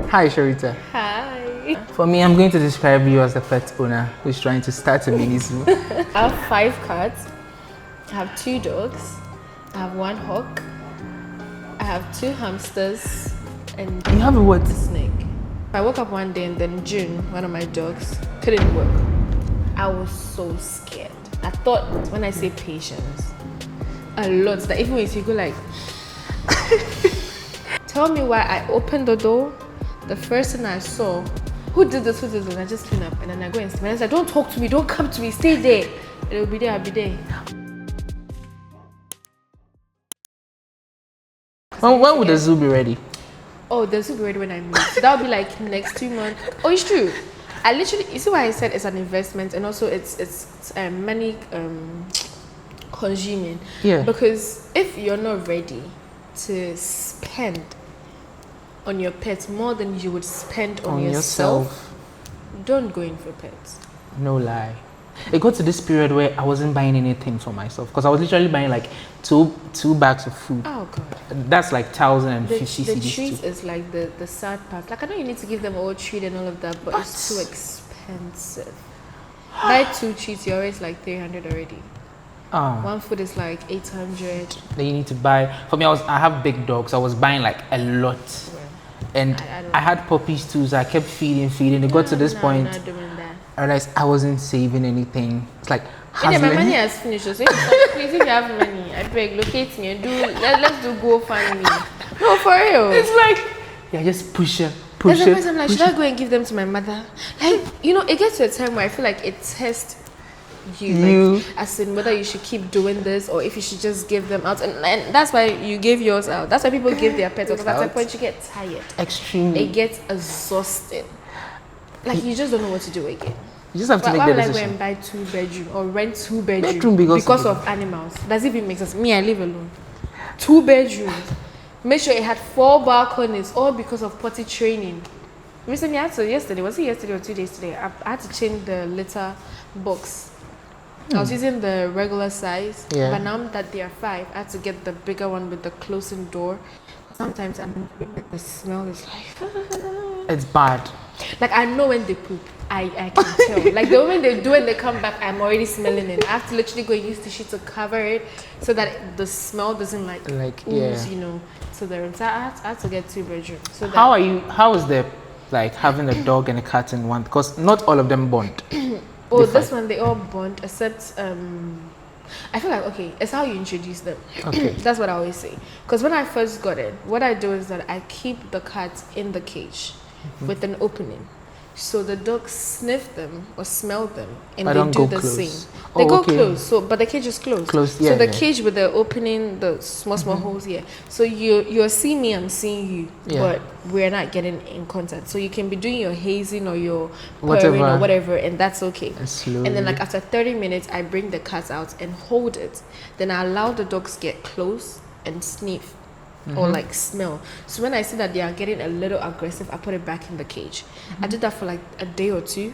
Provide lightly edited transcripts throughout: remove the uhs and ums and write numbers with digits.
Hi, Sherita. Hi. For me, I'm going to describe you as a pet owner who's trying to start a mini zoo. I have 5 cats. I have 2 dogs. I have 1 hawk. I have 2 hamsters and You have a what? a snake. I woke up one day and then June, one of my dogs, couldn't work. I was so scared. I thought when I say patience, a lot that even when you go like, tell me why I opened the door. The first thing I saw, who did this? And I just clean up and then I go and sleep. And I said, don't talk to me, don't come to me, stay there. It will be there, I'll be there. When would the zoo be ready? Oh, the zoo will be ready when I move. So that will be like next 2 months. Oh, it's true. I literally, you see why I said it's an investment and also it's money consuming. Yeah. Because if you're not ready to spend on your pets more than you would spend on yourself, don't go in for pets. No lie. It got to this period where I wasn't buying anything for myself because I was literally buying like two bags of food. Oh God. That's like 1,050 The cedis treat too. is like the sad part. Like I know you need to give them all treat and all of that, but it's too expensive. Buy 2 treats, you're always like 300 already. One food is like 800. Then you need to buy. For me, I have big dogs. I was buying like a lot. Yeah. And I had puppies too, so I kept feeding. It got to this point. I'm not doing that. I realized I wasn't saving anything. It's like Yeah, my money has finished. So please, if you have money, I beg, locate me and let's do GoFundMe. No, for real. It's like, yeah, just push it. There's a person I'm like, should I go and give them to my mother? Like, you know, it gets to a time where I feel like it tests you. Like, as in whether you should keep doing this or if you should just give them out. And that's why you give yours out. That's why people give their pets out. Because at some point you get tired. Extremely. It gets exhausted. Like, you just don't know what to do again. You just have to make why the would I decision. go and buy 2 bedroom or rent 2 bedroom because of animals? Does it even make sense? Me, I live alone. 2 bedrooms. Make sure it had 4 balconies, all because of potty training. Recently, yesterday, was it yesterday or 2 days today? I had to change the litter box. I was using the regular size, but now that they are 5, I had to get the bigger one with the closing door. Sometimes the smell is like It's bad. Like I know when they poop, I can tell. Like the moment they do and they come back, I'm already smelling it. I have to literally go and use tissue to cover it so that the smell doesn't like ooze, you know. So the room. So I had to get 2 bedrooms. So that How is the like having a dog and a cat in one? Because not all of them bond. Oh, this one they all bond except I feel like okay, it's how you introduce them. Okay. That's what I always say. Because when I first got it, what I do is that I keep the cats in the cage with an opening. So the dogs sniff them or smell them and they do the same. They go close, but the cage is closed. So the cage with the opening, the small holes here. So you're seeing me, I'm seeing you, but we're not getting in contact. So you can be doing your hazing or your purring or whatever, and that's okay. And then like after 30 minutes, I bring the cats out and hold it. Then I allow the dogs get close and sniff. Or like smell. So when I see that they are getting a little aggressive, I put it back in the cage. I did that for like a day or 2.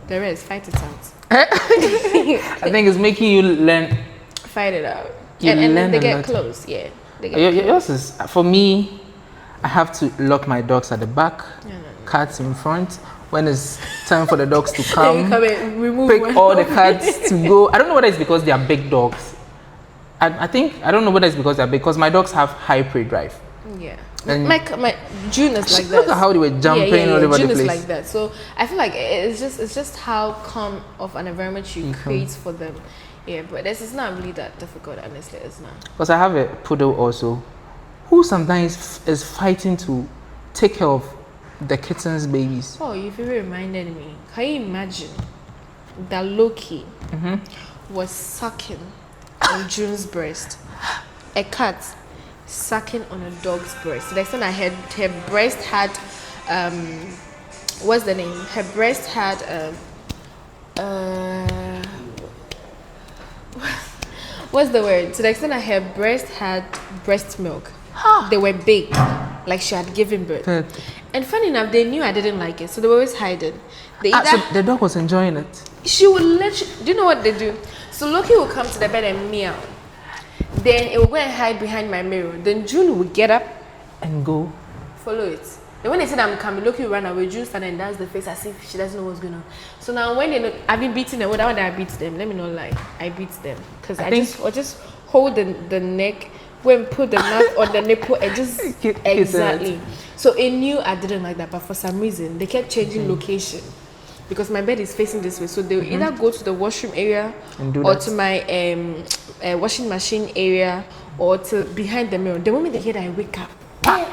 The rest, fight it out. I think it's making you learn. Fight it out. And then they get close. Yeah. Yours is, for me, I have to lock my dogs at the back, cats in front. When it's time for the dogs to come, pick all the cats to go. I don't know whether it's because they are big dogs. I don't know whether it's because my dogs have high prey drive. Yeah. And my June is like that. Look at how they were jumping all over the place. June is like that. So I feel like it's just how calm of an environment you create for them. Yeah, but this is not really that difficult, honestly. It's not. Because I have a poodle also, who sometimes is fighting to take care of the kitten's babies. Oh, you've really reminded me. Can you imagine that Loki was sucking on June's breast, a cat sucking on a dog's breast. To the extent that her breast had what's the name? Her breast had what's the word? To the extent that her breast had breast milk. They were big, like she had given birth. And funny enough, they knew I didn't like it, so they were always hiding. So the dog was enjoying it. She would literally, do you know what they do? So Loki will come to the bed and meow. Then it will go and hide behind my mirror. Then June will get up and go. Follow it. Then when they said I'm coming, Loki ran away, June started and does the face as if she doesn't know what's going on. So now when they know, I've been beating them, that one I beat them, let me not lie, I beat them. Because I just hold the neck, when put the mouth on the nipple and just exactly. So it knew I didn't like that, but for some reason they kept changing location because my bed is facing this way. So they'll either go to the washroom area or to my washing machine area or to behind the mirror. The moment they hear that I wake up,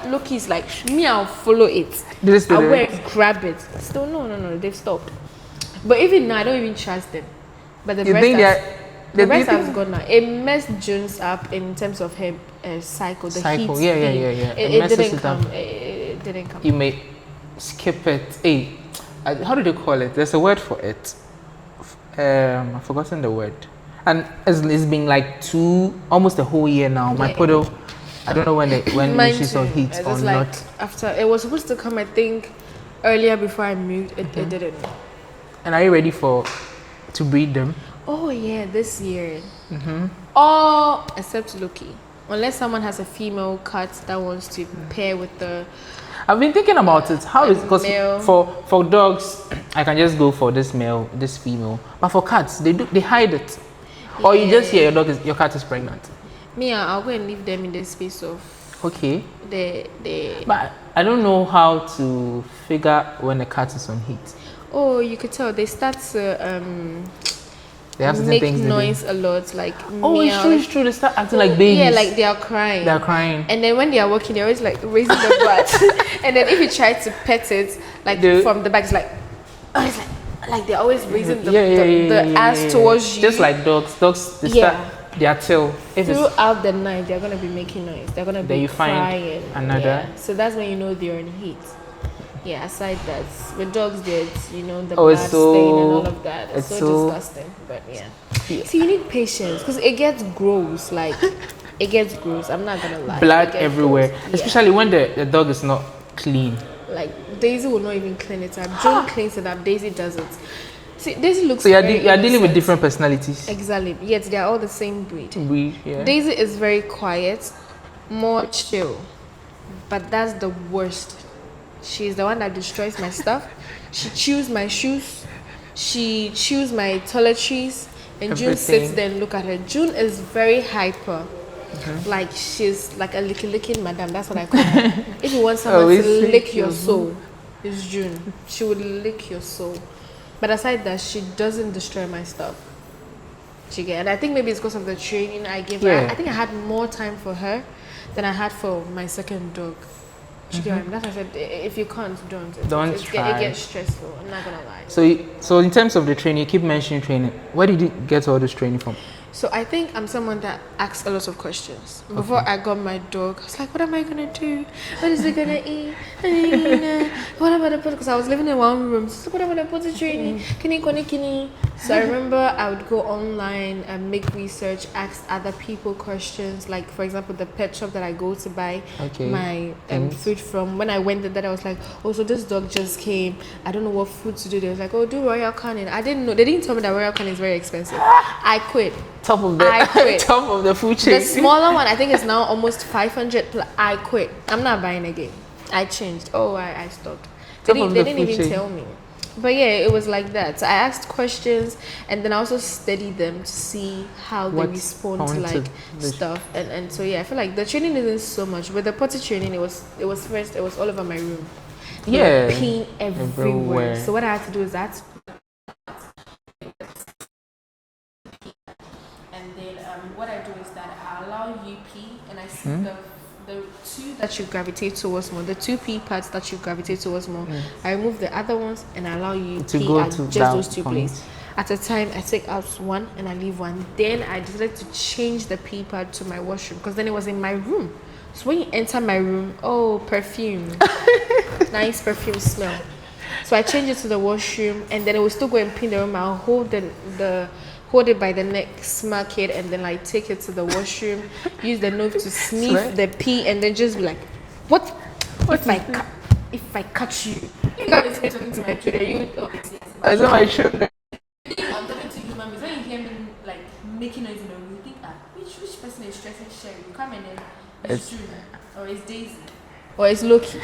Loki's like me, I'll follow it. I will grab it. Still no, they've stopped. But even now I don't even trust them. But the rest has gone now. It messed June's up in terms of her cycle. The heat. Yeah. It didn't come. It didn't come. You may skip it. Hey, how do they call it? There's a word for it. I've forgotten the word. And it's been like almost a whole year now. My poodle, I don't know when she's on heat or like not. After it was supposed to come, I think, earlier before I moved. It didn't. And are you ready to breed them? Oh yeah, this year. All except Loki, unless someone has a female cat that wants to pair with the. I've been thinking about it. How is because for dogs, I can just go for this male, this female. But for cats, they hide it, or you just hear your cat is pregnant. Me, I'll go and leave them in the space of. Okay. They. But I don't know how to figure when a cat is on heat. Oh, you could tell they start to They have make noise a lot, like meow. It's true. They start acting like babies. Yeah, like they are crying. And then when they are walking, they're always like raising their butt. And then if you try to pet it, like from the back, it's like, like they're always raising the ass towards you. Just like dogs. Dogs, they start their tail. Throughout the night, they're gonna be making noise. They're gonna be crying. Find another. Yeah. So that's when you know they're in heat. Yeah, aside that, with dogs, there's the blood stain and all of that. It's so disgusting, but yeah. So you need patience because it gets gross. Like it gets gross. I'm not gonna lie. Blood everywhere, especially when the dog is not clean. Like Daisy will not even clean it up. June cleans it up. Daisy doesn't. See, Daisy looks. So you're dealing with different personalities. Exactly. Yet they are all the same breed. Yeah. Daisy is very quiet, more chill, but that's the worst. She's the one that destroys my stuff. She chews my shoes. She chews my toiletries. And June sits there and look at her. June is very hyper. Like she's like a licking madam. That's what I call her. If you want someone to lick your soul, it's June. She would lick your soul. But aside that, she doesn't destroy my stuff. And I think maybe it's because of the training I give her. I think I had more time for her than I had for my second dog. That's why I said, if you can't, don't try. It gets stressful. I'm not gonna lie. So in terms of the training, you keep mentioning training. Where did you get all this training from? So I think I'm someone that asks a lot of questions. Before I got my dog, I was like, what am I gonna do? What is it gonna eat? What am I gonna put? Because I was living in one room. So what am I gonna put the training? Kini. So I remember I would go online and make research, ask other people questions. Like for example, the pet shop that I go to buy my food from. When I went there, I was like, oh, so this dog just came. I don't know what food to do. They was like, oh, do Royal Canin. I didn't know. They didn't tell me that Royal Canin is very expensive. I quit. Top of the food chain. The smaller one, I think, is now almost 500. I quit. I'm not buying again. I changed. I stopped. They didn't even tell me. But yeah, it was like that. So I asked questions, and then I also studied them to see how they respond to like stuff. And so yeah, I feel like the training isn't so much. With the potty training, it was all over my room. Yeah, peeing everywhere. So what I had to do is what I do is that I allow you pee, and I see the two that you gravitate towards more, the two pee pads that you gravitate towards more. I remove the other ones and I allow you to pee at just those two places. At a time, I take out one and I leave one. Then I decided to change the pee pad to my washroom because then it was in my room. So when you enter my room, perfume, nice perfume smell. So I changed it to the washroom, and then it will still go and pee in the room. I'll hold it by the neck, smack it, and then like take it to the washroom. Use the nose to sniff the pee, and then just be like, "What if I catch you?" You guys are talking to my children. I know my children. I'm talking to human beings. When you hear me like making noise in the room, you think, which person is stressing Sherry? You come and then it's June, or it's Daisy, or it's Loki.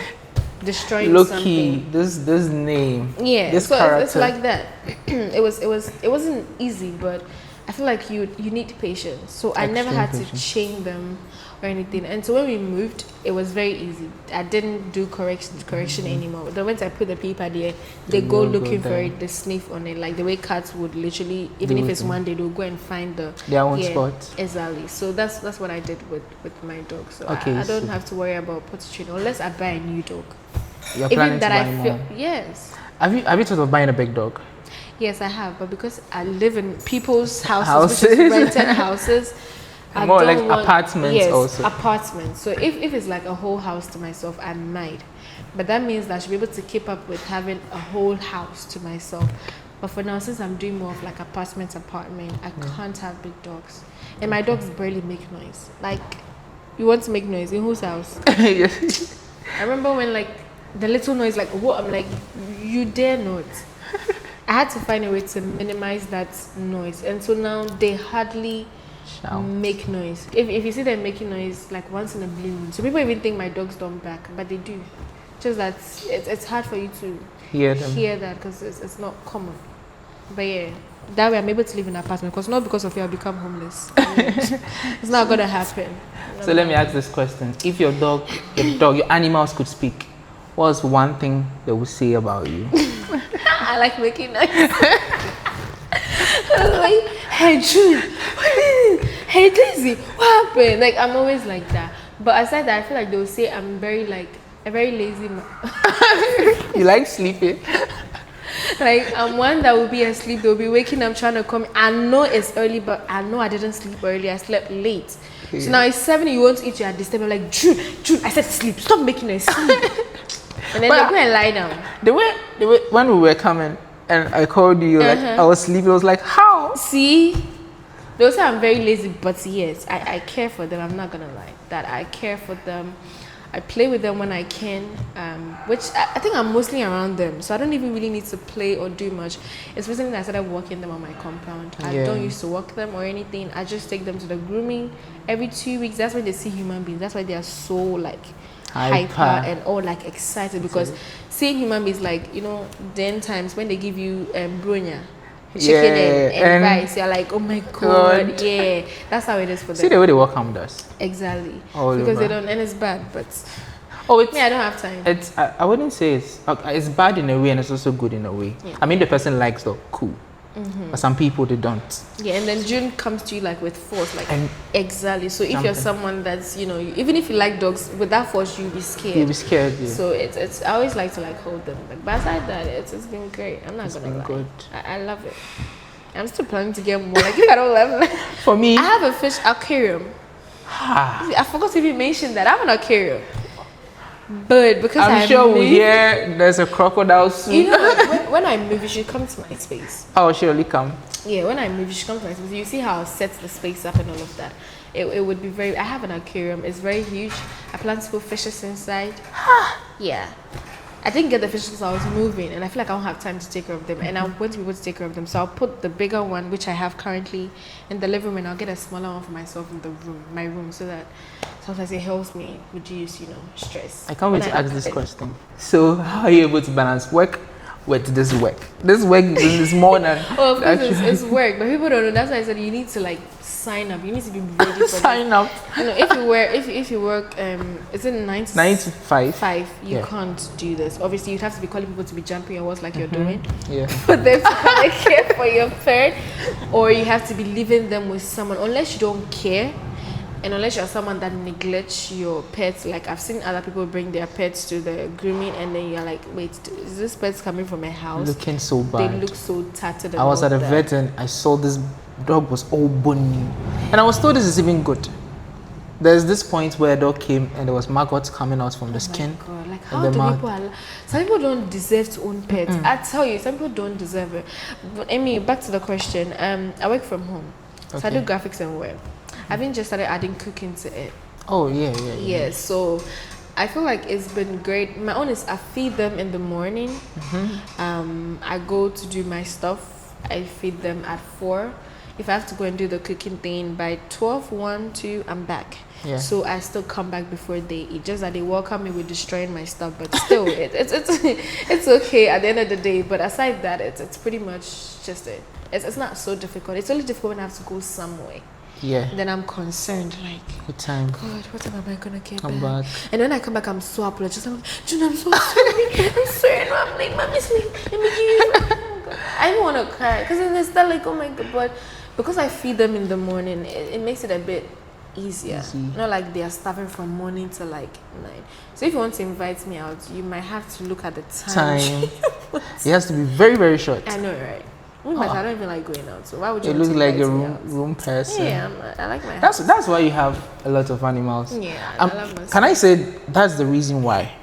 destroying low something. Key, this name. Yeah, this so character. it's like that. It wasn't easy, but I feel like you need patience. So I never had to chain them or anything. And so when we moved, it was very easy. I didn't do correction anymore. The once I put the paper there, they go looking for it, they sniff on it, like the way cats would literally, even if it's one day, they'll go and find their own spot. Exactly. So that's what I did with my dog. So I don't have to worry about potty training unless I buy a new dog. You're planning to buy more? Yes. Have you thought of buying a big dog? Yes, I have, but because I live in people's houses. Which is rented houses, more like apartments. Yes, also apartments. So if it's like a whole house to myself, I might, but that means that I should be able to keep up with having a whole house to myself. But for now, since I'm doing more of like apartment, I can't have big dogs, and my dogs barely make noise. Like, you want to make noise in whose house? Yes. I remember when like the little noise, like what? I'm like, you dare not. I had to find a way to minimize that noise, and so now they hardly make noise. If you see them making noise like once in a blue moon, so people even think my dogs don't bark, but they do. Just that it's hard for you to hear that because it's not common. But yeah, that way I'm able to live in an apartment, because not because of you I'll become homeless. It's not gonna happen. So let me ask this question: if your animals could speak, what's one thing they would say about you? I like making noise. Like, hey June, hey Daisy, what happened? Like, I'm always like that. But aside that, I feel like they'll say I'm a very lazy You like sleeping? Like, I'm one that will be asleep, they'll be waking up trying to come. I know it's early, but I know I didn't sleep early, I slept late. Yeah. So now it's 7, you want to eat, you're at this time. I'm like, June, I said sleep, stop making noise, sleep. And then they go and lie down. The way when we were coming and I called you, like I was sleeping, I was like, how? See? They'll say I'm very lazy, but yes, I care for them. I'm not gonna lie. That I care for them. I play with them when I can, which I think I'm mostly around them, so I don't even really need to play or do much. It's recently that I started walking them on my compound. I don't used to walk them or anything. I just take them to the grooming every 2 weeks. That's when they see human beings. That's why they are so like hyper and all like excited, because seeing human beings, like, you know, then times when they give you brunya, chicken and rice, you're like, oh my god, yeah, that's how it is for them. See the way they walk around us. Exactly. Because they don't, and it's bad, but I don't have time. It's I wouldn't say it's bad in a way and it's also good in a way. I mean, the person likes the cool. But some people, they don't. Yeah, and then June comes to you like with force, like, exactly. So if you're someone that's, you know, even if you like dogs, with that force you'll be scared. You'll be scared. Yeah. So it's I always like to like hold them. Like, but aside that, it's been great. I'm not gonna lie. Good. I love it. I'm still planning to get more. Like, if I don't love them. For me, I have a fish aquarium. I forgot to even mention that I have an aquarium. But because I'm sure we hear there's a crocodile soon. You know, when I move, you should come to my space. I'll surely come. Yeah, when I move, you should come to my space. You see how I set the space up and all of that. It would be very. I have an aquarium. It's very huge. I plan to put fishes inside. Yeah. I didn't get the fishes because I was moving, and I feel like I don't have time to take care of them, and I want to be able to take care of them. So I'll put the bigger one, which I have currently, in the living room, and I'll get a smaller one for myself in my room, so that sometimes it helps me reduce, you know, stress. I can't wait to ask this question. So how are you able to balance work with this work? This work is more than of course it's work, but people don't know. That's why I said you need to like sign up. You need to be ready for sign up. You know, if you work is it 9 to 5, you can't do this. Obviously you'd have to be calling people to be jumping your walls like you're doing. Yeah. But then to kind of care for your pet, or you have to be leaving them with someone, unless you don't care. And unless you're someone that neglects your pets, like I've seen other people bring their pets to the grooming, and then you're like, wait, is this pet coming from a house? Looking so bad. They look so tattered. I was at a vet and I saw this dog was all bony, and I was told this is even good. There's this point where a dog came and there was maggots coming out from the skin. Oh my God. Like, how do people? Some people don't deserve to own pets. I tell you, some people don't deserve it. But Amy, back to the question. I work from home, so I do graphics and web. I've been just started adding cooking to it. Oh, yeah. So I feel like it's been great. My own is I feed them in the morning. I go to do my stuff. I feed them at 4. if I have to go and do the cooking thing by 12, 1, 2, I'm back. Yeah. So I still come back before they eat. Just that they welcome me with destroying my stuff, but still, it's okay at the end of the day. But aside that, it's pretty much just it. It's not so difficult. It's only difficult when I have to go somewhere. Yeah. Then I'm concerned, like, what time? God, what time am I gonna get Come back? back. And when I come back, I'm so apologetic. I'm like, June, I'm so sorry. I'm sorry. No, I'm late. Mommy's late. Let me give you. Oh God. I don't want to cry because then it's not like, oh my God. But because I feed them in the morning, it makes it a bit easier. Not like they are starving from morning to like 9. So if you want to invite me out, you might have to look at the time. It has to be very, very short. I know, right? But I don't even like going out, so why would you? You look like a room person. Yeah, I like my house. That's why you have a lot of animals. Yeah, I love myself. Can I say that's the reason why?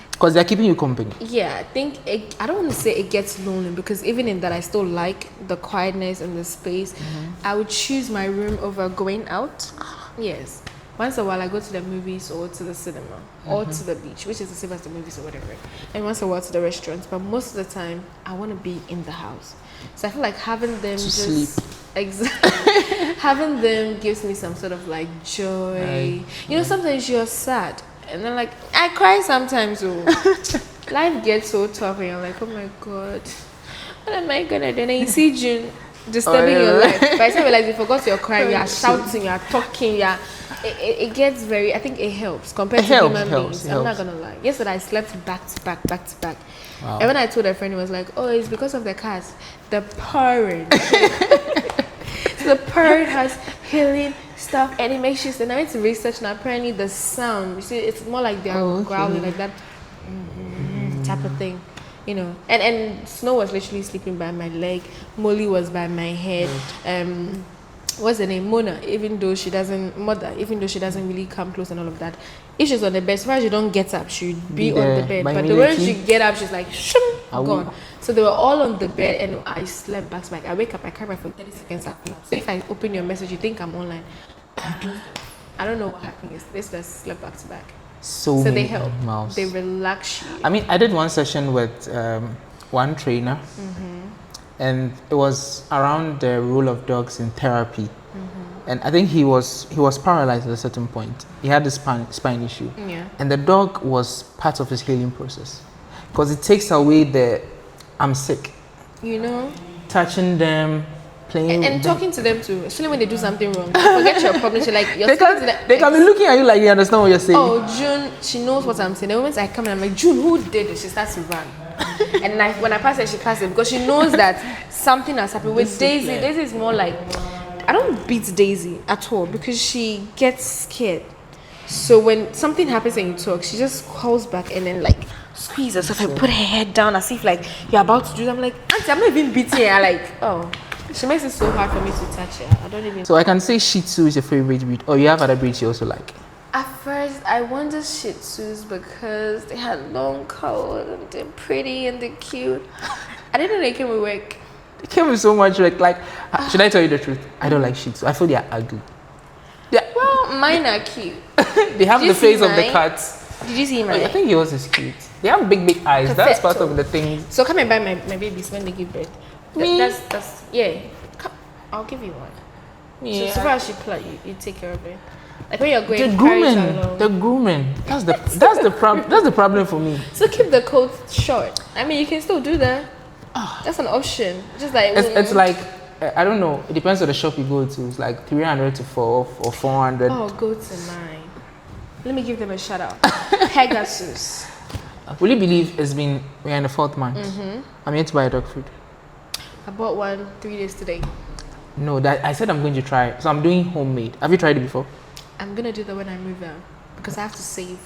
Because they're keeping you company. Yeah, I think I don't want to say it gets lonely, because even in that I still like the quietness and the space. I would choose my room over going out. Yes. Once a while I go to the movies or to the cinema or to the beach, which is the same as the movies or whatever. And once a while to the restaurants. But most of the time I want to be in the house. So I feel like having them sleep. Exactly. Having them gives me some sort of like joy. Right. You know, sometimes you're sad and then like I cry sometimes. Life gets so tough and you're like, oh my God, what am I gonna do? And then you see June disturbing your life. By the time you realize you forgot your cry, you are shouting, you are talking, it gets very, I think it helps compared to human beings. I'm not gonna lie. Yesterday I slept back to back. Wow. And when I told a friend, it was like, oh, it's because of the cats. The purring. So the purring has healing stuff, and it makes you. And I went to research, and apparently the sound, you see, it's more like they're growling, like that type of thing. You know, and Snow was literally sleeping by my leg. Molly was by my head. What's the name? Mona, even though she doesn't really come close and all of that. If she's on the bed, as far as you don't get up, she'd be on the bed. But the way she get up, she's like, gone. So they were all on the bed, and I slept back to back. I wake up, I cry for 30 seconds after. So if I open your message, you think I'm online. I don't know what happened. They just slept back to back. So they help. Mouse. They relax you. I mean, I did one session with one trainer. And it was around the role of dogs in therapy. And I think he was paralyzed at a certain point. He had a spine issue. Yeah. And the dog was part of his healing process. Because it takes away the I'm sick. You know? Touching them, playing and talking to them too. Especially when they do something wrong. Forget your problems. Like, they can be looking at you like they understand what you're saying. Oh, June, she knows what I'm saying. The moment I come in, I'm like, June, who did this? She starts to run. And when I pass her, she passes because she knows that something has happened. With Daisy, Daisy is more like, I don't beat Daisy at all because she gets scared. So when something happens and you talk, she just calls back and then like squeeze herself and put her head down as if like you're about to do. I'm like, Auntie, I'm not even beating her. Like, oh, she makes it so hard for me to touch her. I don't even. So I can say Shih Tzu is your favorite breed, or you have other breeds you also like? At first, I wanted Shih Tzus because they had long coats and they're pretty and they're cute. I didn't know they came with work. They came with so much work. Like, should I tell you the truth? I don't like Shih Tzu. I feel they are ugly. Well, mine are cute. They have the face of the cats. Did you see mine? I think yours is cute. They have big eyes. Perfecto. That's part of the thing. So come and buy my babies when they give birth. That's yeah. Come, I'll give you one. Yeah. So far as you take care of it. Like when you're going the grooming. That's the problem for me. So keep the coat short. I mean, you can still do that. That's an option. Just like it's like I don't know. It depends on the shop you go to. It's like 300 to 400. Oh, go to mine. Let me give them a shout out. Pegasus. Will you believe we're in the 4th month? I'm yet to buy a dog food. I bought one 3 days today. No, I said I'm going to try it. So I'm doing homemade. Have you tried it before? I'm gonna do that when I move out because I have to save.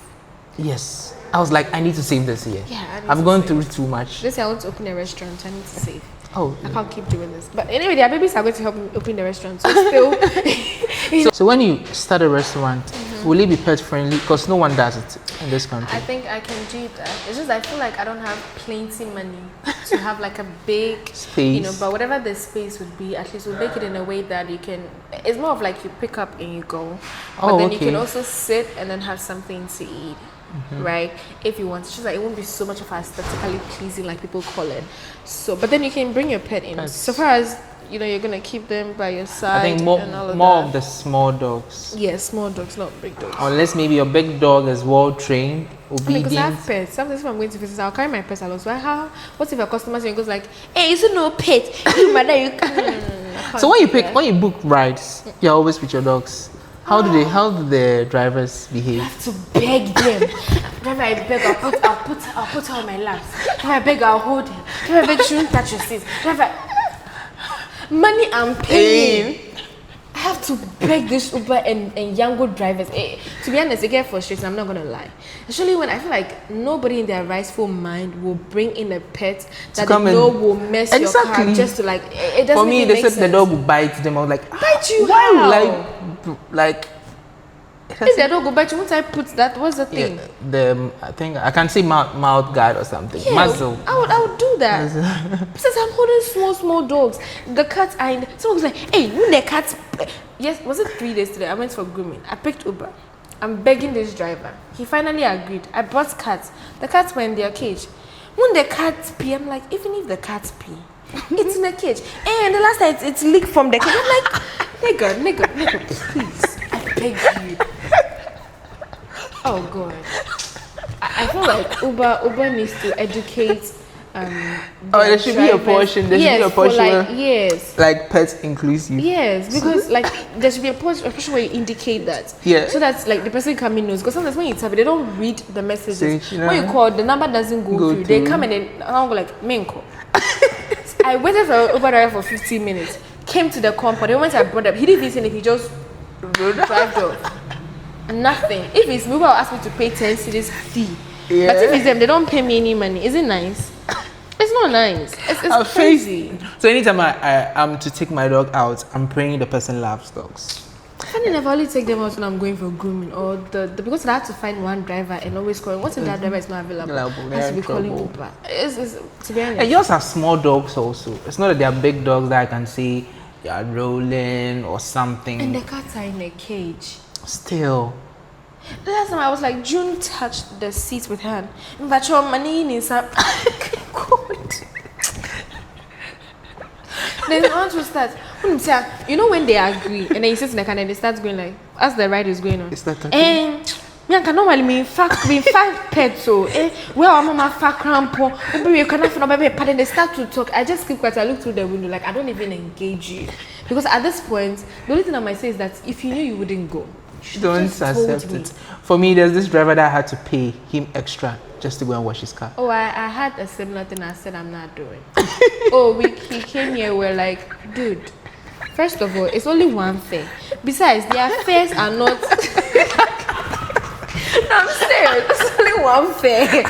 Yes, I was like, I need to save this year. Yeah, I'm going through too much. This year I want to open a restaurant. I need to save. Oh, I can't keep doing this. But anyway, their babies are going to help me open the restaurant. So still. So when you start a restaurant, will it be pet friendly? Because no one does it in this country. I think I can do that. It's just I feel like I don't have plenty money to have like a big space. You know, but whatever the space would be, at least we'll make it in a way that you can. It's more of like you pick up and you go, but then you can also sit and then have something to eat. right? If you want, it's just like it won't be so much of aesthetically pleasing like people call it. So, but then you can bring your pet in. Pets. So far as you're gonna keep them by your side. I think more of the small dogs. Yes, small dogs, not big dogs. Unless maybe your big dog is well trained, obedient. Because I have pets. Sometimes if I'm going to visit, I'll carry my pets along. So what if a customer goes like, "Hey, is it no pet? You mother, you can't." So when you book rides, you're always with your dogs. How do the drivers behave? I have to beg them. Driver, I beg, I'll put her on my lap. Driver, I beg, I'll hold her. Driver, I beg, she won't touch your seat. Driver, money I'm paying. I have to beg this Uber and Yango drivers. To be honest, they get frustrated. I'm not gonna lie. Especially when I feel like nobody in their rightful mind will bring in a pet that they know will mess your car just to like. It doesn't. For me, they said the dog will bite them. I was like, bite you? Why would like? If the dog will bite you, won't I put that? What's the thing? I think I can say mouth guard or something. Yeah, muzzle. I would do that. Since I'm holding small dogs, the cats are in. Someone was like, "Hey, when the cats?" Yes, was it 3 days today? I went for grooming. I picked Uber. I'm begging this driver. He finally agreed. I brought cats. The cats were in their cage. When the cats pee, I'm like, even if the cats pee, it's in a cage. And the last time it's leaked from the cage. I'm like, nigga, please, I beg you. Oh God, I feel like Uber needs to educate. There should be a portion. There should be a portion. Yes. Like pets inclusive. Yes, because like there should be a portion where you indicate that. Yeah. So that's like the person coming knows. Because sometimes when you tap it, they don't read the messages. When you call, the number doesn't go through. They come and I'll go like Menko. I waited for an Uber driver for 15 minutes. Came to the compound. The moment I brought up, he didn't even say anything. He just drive off. Nothing. If it's Uber, will ask me to pay 10 cedis fee. Yeah. But if it's them, they don't pay me any money. Is it nice? It's not nice. It's crazy. So anytime I'm to take my dog out, I'm praying the person loves dogs. Funny enough, I only take them out when I'm going for grooming or because I have to find one driver and always call. What if that driver is not available? I have to be calling Uber. It's to be honest. And yours are small dogs also. It's not that they are big dogs that I can say they are rolling or something. And the cats are in a cage. Still. The last time I was like, June touched the seat with her hand. But your money is up. Then the aunt will start. You know when they agree and then you sit in the car and they start going like, as the ride is going on. It's not and me can normally mean five pets so where our mama fat crampo you cannot find baby but then they start to talk. I just keep quiet. I look through the window like I don't even engage you because at this point the only thing I might say is that if you knew you wouldn't go. Don't accept it. For me, there's this driver that I had to pay him extra just to go and wash his car. Oh, I had a similar thing. I said I'm not doing. He came here. We're like, dude. First of all, it's only one thing. Besides, their fares are not. No, I'm serious. It's only one thing.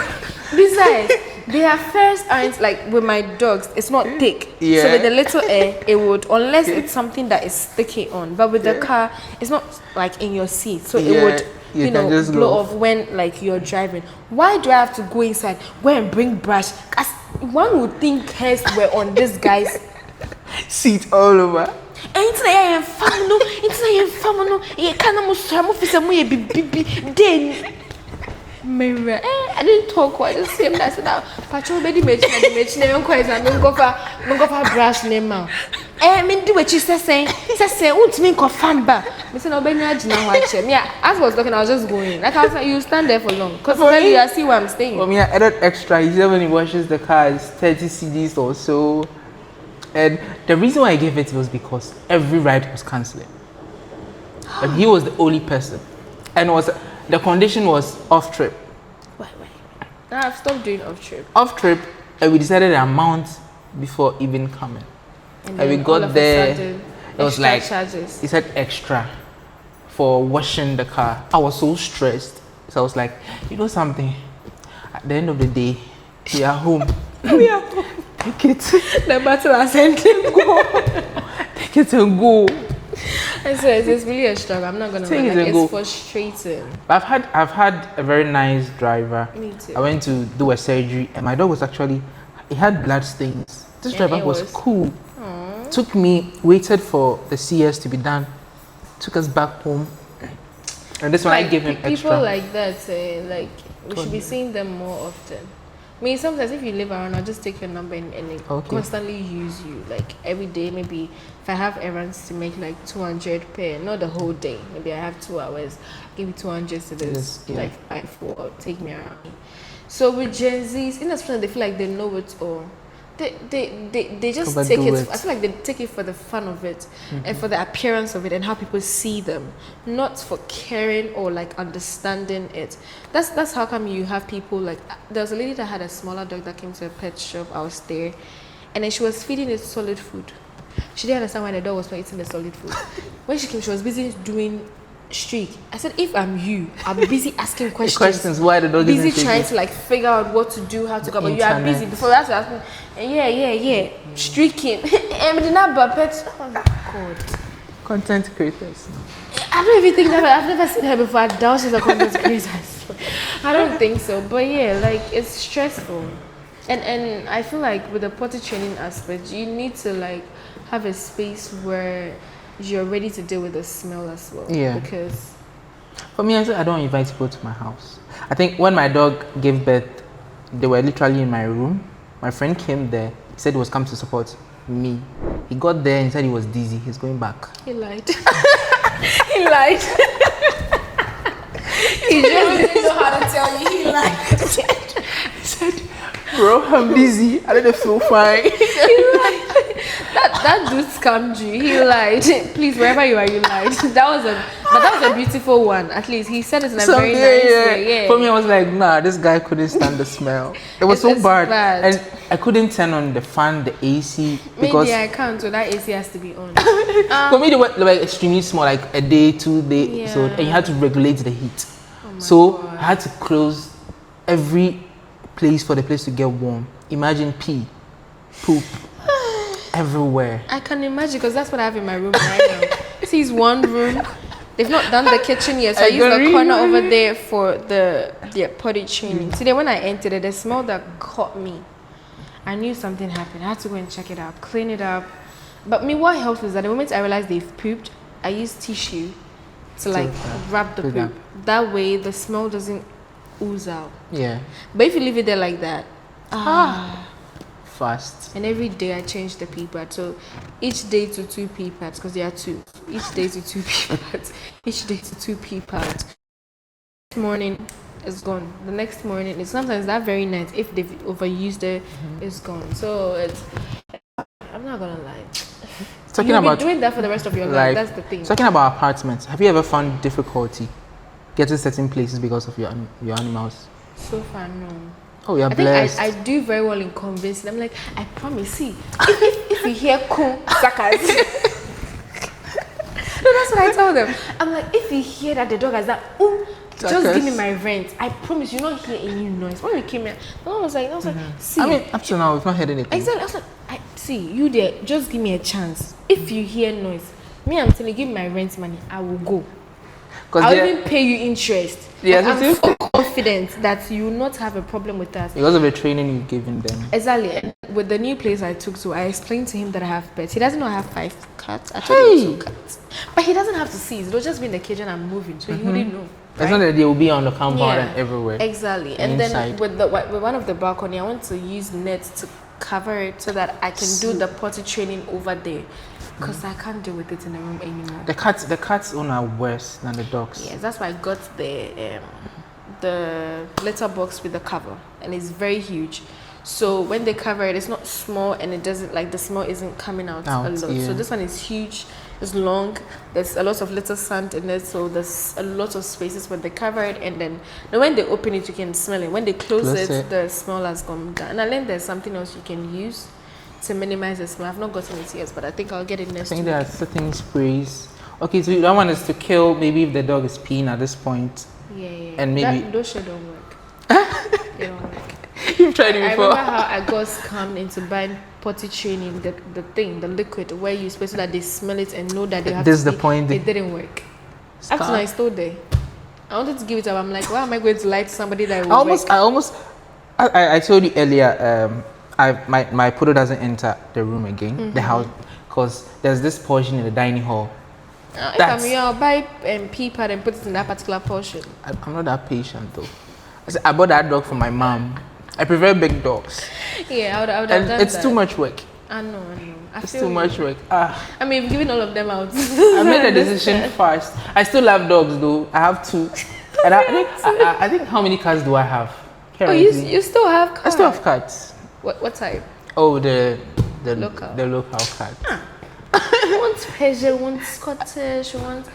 Besides, their fares aren't like with my dogs. It's not thick. Yeah. So with the little air, it would unless it's something that is sticky on. But with the car, it's not like in your seat, so it would. You know, blow off when like you're driving. Why do I have to go inside? Go and bring brush? As one would think hairs were on this guy's seat all over. And it's like then Mirror. I didn't talk what I just said. I said now patrol bedi mention name quite and go for brush name now. Me do what you say me confirm ba. Me say no be na gina watch. Yeah, as I was talking I was just going. Like I was like you stand there for long cuz then you see where I'm staying. For me I added extra. He said when he washes the car it's 30 cedis or so. And the reason why I gave it was because every ride was cancelling. And he was the only person. And the condition was off trip. Wait. Now I've stopped doing off trip. Off trip, and we decided the amount before even coming. And we got there. It was like charges. He said extra for washing the car. I was so stressed. So I was like, you know something? At the end of the day, we are home. We are home. Take it. The battle has ended. Go. Take it and go. It's really a struggle. I'm not gonna lie. Like, it's frustrating. I've had a very nice driver. Me too. I went to do a surgery and my dog was actually, it had blood stains. This driver was cool. Aww. Waited for the CS to be done, took us back home. And this one I give him people extra. People like that say like we should be seeing them more often. I mean, sometimes if you live around, I'll just take your number and constantly use you. Like every day, maybe if I have errands to make like 200 per, not the whole day. Maybe I have 2 hours, give me 200 to this, like 5-4, take me around. So with Gen Zs, in Australia, they feel like they know it all. They just take it. I feel like they take it for the fun of it and for the appearance of it and how people see them, not for caring or like understanding it. That's how come you have people like there was a lady that had a smaller dog that came to a pet shop. I was there, and then she was feeding it solid food. She didn't understand why the dog was not eating the solid food. When she came, she was busy doing streak. I said, if I'm you, I'll be busy asking questions. Why the dog busy isn't trying to like figure out what to do, how to go. But you are busy before that to ask me. Yeah. Streaking. And did not pets. Oh God. Content creators. I don't even think that I've never seen her before. I doubt she's a content creator. I don't think so. But yeah, like it's stressful. And I feel like with the potty training aspect, you need to like have a space where you're ready to deal with the smell as well. Yeah. Because for me, I don't invite people to my house. I think when my dog gave birth, they were literally in my room. My friend came there. He said he was come to support me. He got there and he said he was dizzy. He's going back. He lied. He lied. He just didn't know how to tell you. He lied. He said, bro, I'm dizzy. I don't feel fine. He lied. That dude scammed you. He lied. Please, wherever you are, you lied. That was a beautiful one. At least he said it in a very nice way. Yeah. For me, I was like, nah, this guy couldn't stand the smell. It was so bad. And I couldn't turn on the fan, the AC because maybe I can't. So that AC has to be on. For me, they were extremely small, like a day, 2 days. So and you had to regulate the heat. God. I had to close every place for the place to get warm. Imagine pee, poop. Everywhere. I can imagine because that's what I have in my room right now. This is one room. They've not done the kitchen yet, so I use the corner over there for the potty training. See, then when I entered it, the smell that caught me, I knew something happened. I had to go and check it out, clean it up. But me, what helped is that the moment I realized they've pooped, I use tissue to like wrap the poop. That way, the smell doesn't ooze out. Yeah. But if you leave it there like that, fast. And every day I change the pee pad. So each day to 2 pee pads because there are 2. Each day to 2 pee pads. Each day to 2 pee pads. Next morning is gone. The next morning is sometimes that very night if they've overused it, it's gone. So it's I'm not gonna lie. You'll be doing that for the rest of your life. That's the thing. Talking about apartments, have you ever found difficulty getting certain places because of your animals? So far, no. Oh, you're blessed. I do very well in convincing. I'm like, I promise. See, if you hear cool suckers, no, that's what I tell them. I'm like, if you hear that the dog has that, just give me my rent. I promise you not hear any noise. When we came here, the one was like, see. I mean, up to now, we've not heard anything. Exactly. I was like, see, you there, just give me a chance. If you hear noise, me, I'm telling you, give me my rent money. I will go. I'll even pay you interest. Yes, I'm so confident that you will not have a problem with us. Because of the training you've given them. Exactly. And with the new place I took to, I explained to him that I have pets. He doesn't know I have 5 cats. I told him 2 cats. But he doesn't have to see it. It'll just be in the cage and I'm moving. So he wouldn't know. Right? It's not that they will be on the compound and everywhere. Exactly. And then with one of the balcony, I want to use nets to cover it so that I can do the potty training over there. Because I can't deal with it in the room anymore. The cats are worse than the dogs. Yes, that's why I got the litter box with the cover, and it's very huge. So when they cover it, it's not small, and it doesn't like the smell isn't coming out a lot. Yeah. So this one is huge, it's long. There's a lot of litter sand in it, so there's a lot of spaces when they cover it, and then when they open it, you can smell it. When they close it, the smell has gone down. And I learned there's something else you can use to minimize the smell. I've not gotten it yet, but I think I'll get it next week. I think there are certain sprays. Okay, so that one is to kill maybe if the dog is peeing at this point. Yeah. And maybe those shit don't work. They don't work. You've tried it before. I remember how I got scammed into buying potty training, the liquid where you supposed so that they smell it and know that they have this to the point. It didn't work. Up to now, it's still there. I wanted to give it up. I'm like, why am I going to lie to somebody that will I told you earlier, my poodle doesn't enter the room again, the house, because there's this portion in the dining hall If I'm you, I'll buy pea pad and put it in that particular portion. I'm not that patient though. I bought that dog for my mom. I prefer big dogs. Yeah, I would have done that. It's too much work. I know. It's too much work. I mean, we've given all of them out. I made a decision fast. I still love dogs though. I have 2. And I think how many cats do I have? Currently? Oh, you still have cats? I still have cats. What type? Oh, the local. The local cat. One's Persian, one's Scottish, one's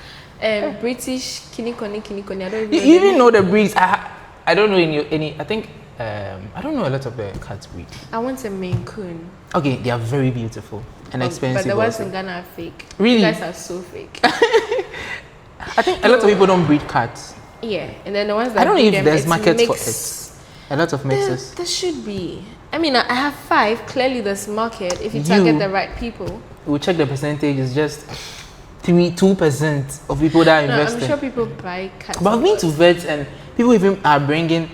British. Kinikoni. I don't even you even know the breeds. I don't know any. I think I don't know a lot of the cat breeds. I want a Maine Coon. Okay, they are very beautiful and expensive. But the ones in Ghana are fake. Really? You guys are so fake. I think a lot of people don't breed cats. Yeah, and then the ones that I don't know if them, there's market for it. A lot of mixes. There should be. I mean, I have 5. Clearly, there's market if you target the right people. We'll check the percentage. It's just 2% of people that are investing. I'm sure people buy cats. But I've been to vets and people even are bringing.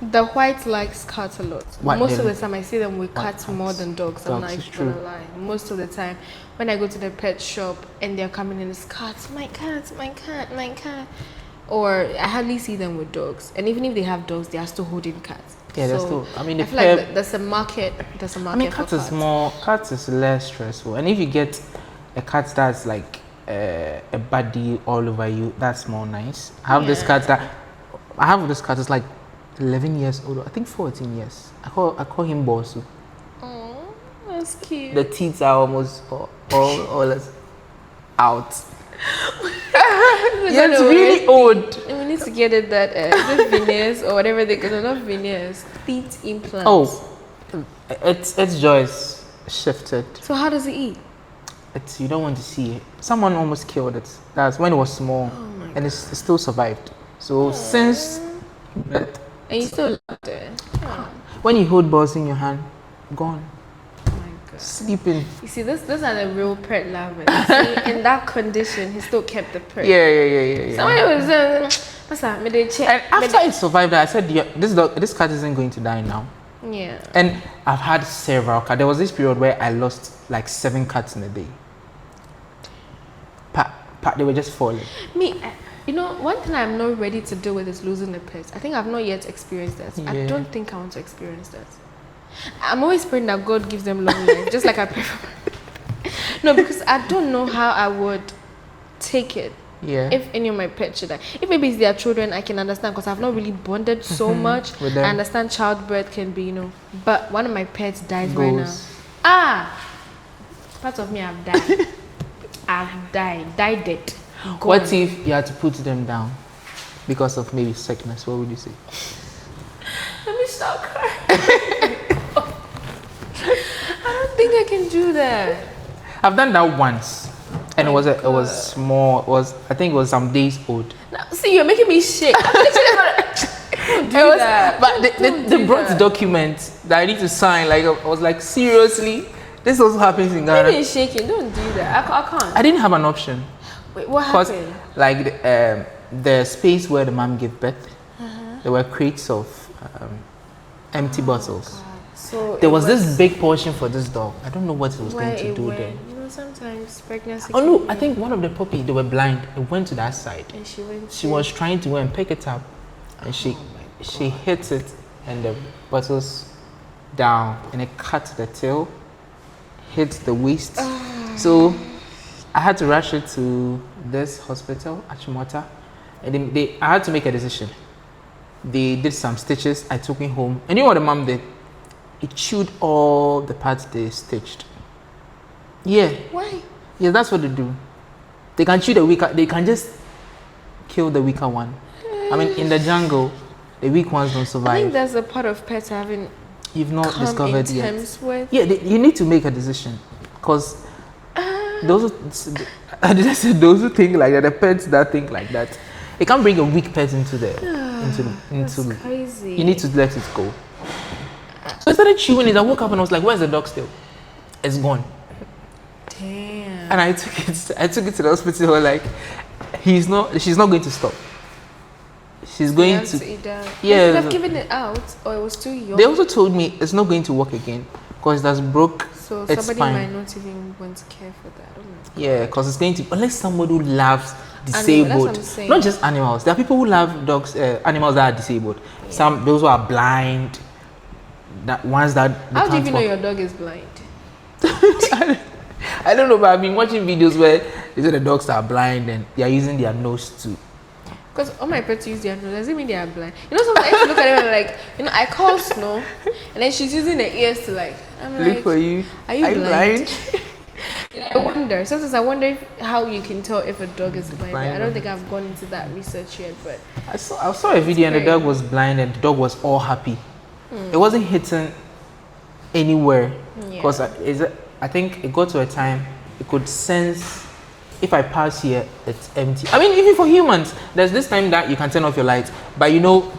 The white likes cats a lot. Most of the time, I see them with cats more than dogs. I'm not gonna lie. Most of the time, when I go to the pet shop and they're coming in, it's cats. My cat. Or I hardly see them with dogs. And even if they have dogs, they are still holding cats. Yeah, they're still. I mean, I feel like there's a market. I mean, cats is more. Cats is less stressful. And if you get a cat that's like a buddy all over you, that's more nice. I have this cat that's like 11 years old. I think 14 years. I call him Bosu. Oh, that's cute. The teeth are almost all out. Yeah, it's really old. We need to get it that is it veneers or whatever they call it, not veneers, teeth implants. Oh, its jaws shifted. So how does it eat? You don't want to see it. Someone almost killed it. That's when it was small, and it still survived. So since that, and you still loved it. When you hold balls in your hand, gone. Sleeping. You see, those are the real pet lovers. See, in that condition, he still kept the pet. Yeah. Somebody was what's that? And after it survived, I said, this cat isn't going to die now. Yeah. And I've had several cats. There was this period where I lost like 7 cats in a day. They were just falling. One thing I'm not ready to deal with is losing the pets. I think I've not yet experienced that. Yeah. I don't think I want to experience that. I'm always praying that God gives them long life, just like I pray for No, because I don't know how I would take it. Yeah. If any of my pets should die. If maybe it's their children, I can understand because I've not really bonded so much. With them. I understand childbirth can be, But one of my pets dies right now. Part of me have died. I've died it. Gone. What if you had to put them down because of maybe sickness? What would you say? Let me stop crying. I don't think I can do that. I've done that once, and it was small. I think it was some days old. Now, see, you're making me shake. But they brought the documents that I need to sign. Like I was like, seriously, this also happens in Ghana. Maybe shaking. Don't do that. I can't. I didn't have an option. Wait, what happened? Like the space where the mom gave birth, there were crates of empty bottles. God. So there was this big portion for this dog. I don't know what it was going to do there. Sometimes pregnancy. Oh no, I think one of the puppy, they were blind. It went to that side. And she was trying to go and pick it up, and she hit it, and the bottles down, and it cut the tail, hit the waist. So I had to rush it to this hospital, Achimota, and then I had to make a decision. They did some stitches. I took it home, and you know what the mom did? It chewed all the parts they stitched. Yeah. Why? Yeah, that's what they do. They can chew the weaker. They can just kill the weaker one. I mean, in the jungle, the weak ones don't survive. I think that's a part of pets having. You've not discovered yet. With. Yeah, you need to make a decision, because those who think like that, the pets that think like that, it can't bring a weak pet into That's crazy. You need to let it go. So I started chewing it. I woke up and I was like, "Where's the dog still? It's gone." Damn. And I took it to the hospital. Like, she's not going to stop. She's going to eat that. Yeah. They could have given it out, or it was too young. They also told me it's not going to work again because it has broke So it's somebody fine. might not even want to care for that. I don't know. Yeah, because it's going to, unless somebody who loves disabled, not just animals. There are people who love dogs, animals that are disabled. Yeah. Those who are blind, that ones that. How do you even know your dog is blind? I don't know, but I've been watching videos where they say the dogs are blind and they are using their nose too. Because all my pets use their nose, doesn't mean they are blind. You know, sometimes I look at them and like, you know, I call Snow, and then she's using her ears to like, I'm look like, for you. Are you blind? I wonder. Sometimes I wonder how you can tell if a dog is blind. I don't think I've gone into that research yet, but I saw a video and the dog was blind and the dog was all happy. It wasn't hitting anywhere because I think it got to a time it could sense if I pass here, it's empty. I mean, even for humans, there's this time that you can turn off your lights, but you know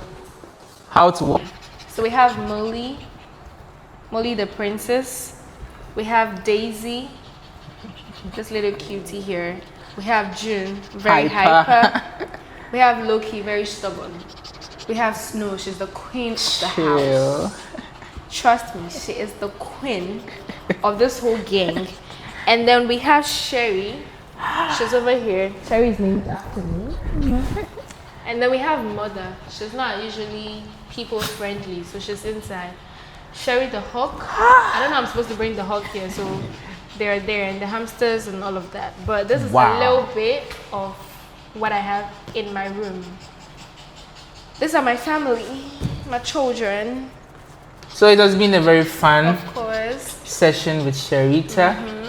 how to walk. So we have Molly the princess. We have Daisy, this little cutie here. We have June, very hyper. We have Loki, very stubborn. We have Snow, she's the queen of the house. Trust me, she is the queen of this whole gang. And then we have Sherry. She's over here. Sherry's named after me. And then we have Mother. She's not usually people friendly, so she's inside. Sherry the hawk. I don't know, I'm supposed to bring the hawk here, so they're there, and the hamsters and all of that. But this is a little bit of what I have in my room. These are my family, my children. So it has been a very fun session with Sherita.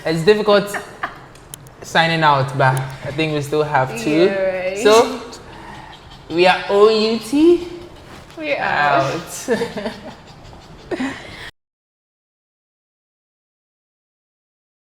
It's difficult signing out, but I think we still have to. Yeah, right. So we are OUT. We are out.